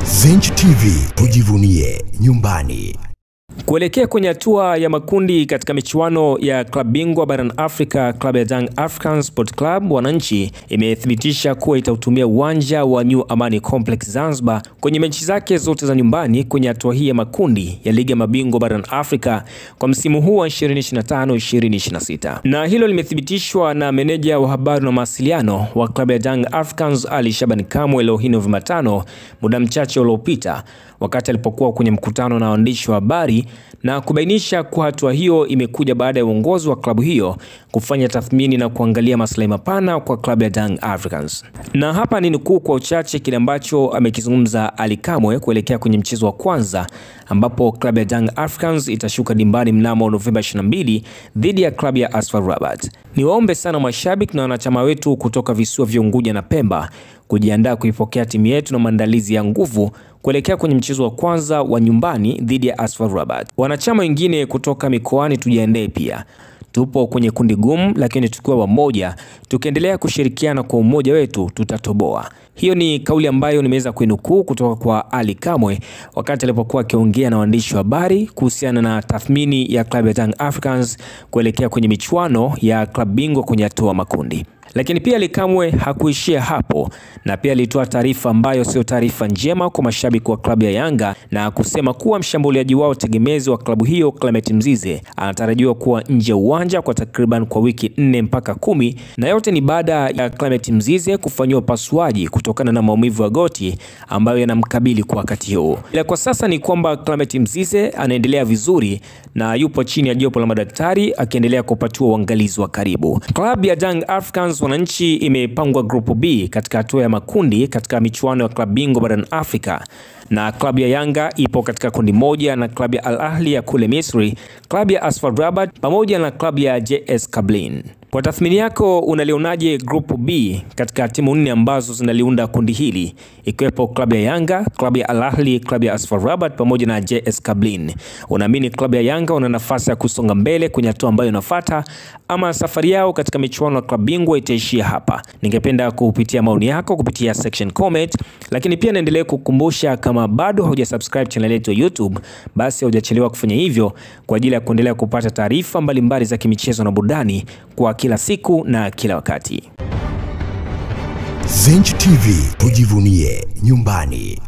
Zenj TV, tujivunie nyumbani. Kuelekea kwenye hatua ya makundi katika michuano ya klabu bingwa barani Afrika, klabu ya Young Africans Sport Club wananchi imethibitisha kuwa itautumia uwanja wa New Amani Complex Zanzibar kwenye mechi zake zote za nyumbani kwenye hatua hii ya makundi ya ligi ya mabingwa barani Afrika kwa msimu huu wa 2025-2026. Na hilo limethibitishwa na meneja wa habari na mawasiliano wa klabu ya Young Africans Ali Shabani Kamwe leo hii Novemba 5, muda mchache uliopita, wakati alipokuwa kwenye mkutano na waandishi wa habari na kubainisha kuwa hatua hiyo imekuja baada ya uongozi wa klabu hiyo kufanya tathmini na kuangalia maslahi mapana kwa klabu ya Young Africans. Na hapa ni nukuu kwa uchache kile ambacho amekizungumza Ali Kamwe kuelekea kwenye mchezo wa kwanza ambapo klabu ya Young Africans itashuka dimbani mnamo Novemba 22 dhidi ya klabu ya AS FAR Rabat. Niwaombe sana mashabiki na wanachama wetu kutoka visiwa vya Unguja na Pemba kujiandaa kuipokea timu yetu na maandalizi ya nguvu kuelekea kwenye mchezo wa kwanza wa nyumbani dhidi ya AS FAR Rabat. Wanachama wengine kutoka mikoani tujiandae pia. Tupo kwenye kundi gumu, lakini tukiwa wamoja, tukiendelea kushirikiana kwa umoja wetu tutatoboa. Hiyo ni kauli ambayo nimeweza kuinukuu kutoka kwa Ali Kamwe wakati alipokuwa akiongea na waandishi wa habari kuhusiana na tathmini ya klabu ya Young Africans kuelekea kwenye michuano ya klabu bingwa kwenye hatua makundi. Lakini pia Ali Kamwe hakuishia hapo na pia alitoa taarifa ambayo sio taarifa njema kwa mashabiki wa klabu ya Yanga na kusema kuwa mshambuliaji wao tegemezi wa klabu hiyo Clement Mzize anatarajiwa kuwa nje ya uwanja kwa takriban kwa wiki 4 mpaka 10, na yote ni baada ya Clement Mzize kufanyiwa upasuaji kutokana na maumivu ya goti ambayo yanamkabili kwa wakati huo. Ila kwa sasa ni kwamba Clement Mzize anaendelea vizuri na yupo chini ya jopo la madaktari akiendelea kupatiwa uangalizi wa karibu. Klabu ya Young Africans wananchi imepangwa grupu B katika hatua ya makundi katika michuano ya klabu bingwa barani Afrika, na klabu ya Yanga ipo katika kundi moja na klabu ya Al Ahly ya kule Misri, klabu ya AS FAR Rabat pamoja na klabu ya JS Kabylie. Kwa tathmini yako unalionaje grupu B katika timu 4 ambazo zinaliunda kundi hili ikiwepo klabu ya Yanga, klabu ya Al Ahly, klabu ya AS FAR Rabat pamoja na JS Kabylie? Unaamini klabu ya Yanga una nafasi ya kusonga mbele kwenye hatua ambayo inafuata ama safari yao katika michuano ya klabu bingwa itaishia hapa? Ningependa kupitia maoni yako kupitia section comment, lakini pia naendelea kukukumbusha kama bado hujasubscribe channel yetu ya YouTube, basi hujachelewa kufanya hivyo kwa ajili ya kuendelea kupata taarifa mbalimbali za kimichezo na burudani kwa kila siku na kila wakati. Zenj TV, tujivunie nyumbani.